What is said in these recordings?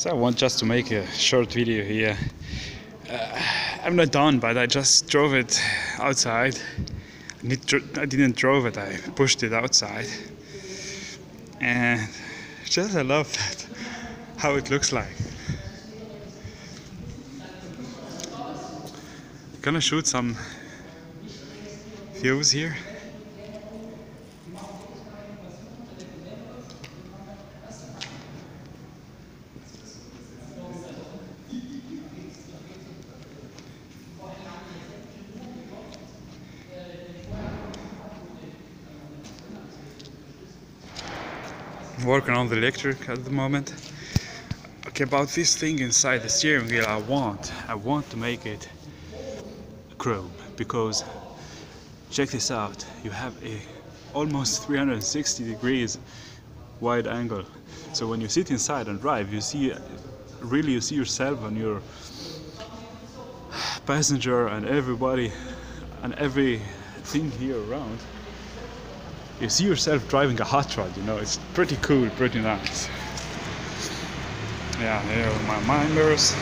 So I want just to make a short video here. I'm not done, but I just drove it outside. I didn't drove it, I pushed it outside. And just I love that, how it looks like. I'm gonna shoot some views here. Working on the electric at the moment. Okay, about this thing inside the steering wheel, I want to make it chrome, because check this out, you have a almost 360 degrees wide angle. So when you sit inside and drive, you see yourself and your passenger and everybody and everything here around. You see yourself driving a hot rod, you know, it's pretty cool, pretty nice. Yeah, here are my minders.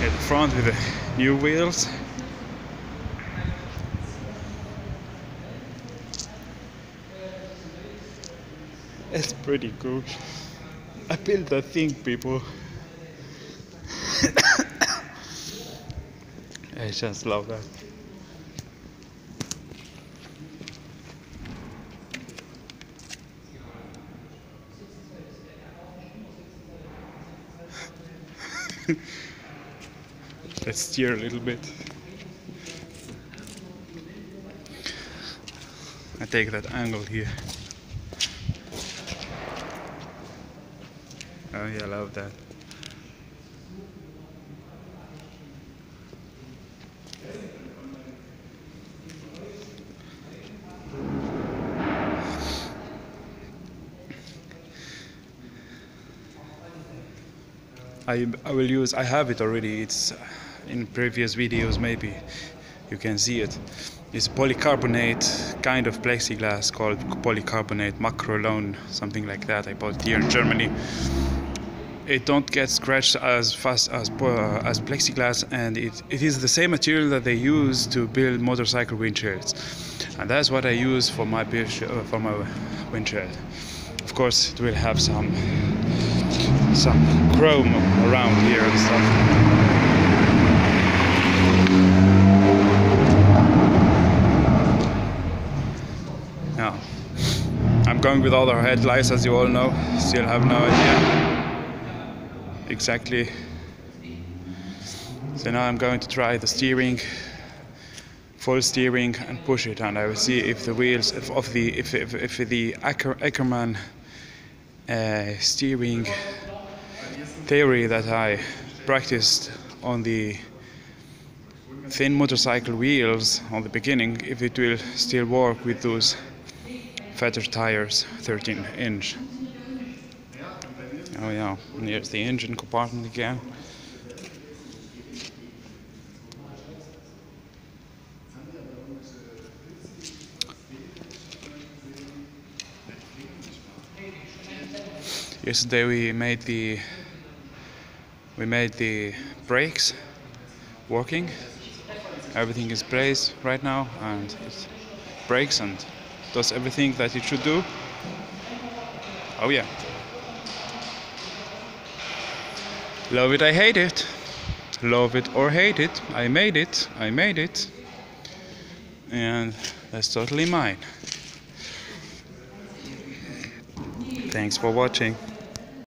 At the front with the new wheels. It's pretty cool. I built that thing, people. I just love that. Let's steer a little bit. I take that angle here. Oh yeah, I love that. I have it already, it's in previous videos, maybe you can see it. It's polycarbonate kind of plexiglass called polycarbonate macrolone, something like that. I bought it here in Germany. It don't get scratched as fast as plexiglass, and it is the same material that they use to build motorcycle windshields, and that's what I use for my windshield. Of course, it will have some chrome around here and stuff. Now, I'm going with other headlights, as you all know. Still have no idea exactly. So now I'm going to try the steering, full steering, and push it, and I will see if the wheels, if the Ackerman steering theory that I practiced on the thin motorcycle wheels on the beginning, if it will still work with those fatter tires, 13-inch. Oh yeah, and here's the engine compartment again. Yesterday we made the brakes working. Everything is placed right now, and it brakes and does everything that it should do. Oh yeah. Love it, I hate it. Love it or hate it, I made it. And that's totally mine. Thanks for watching.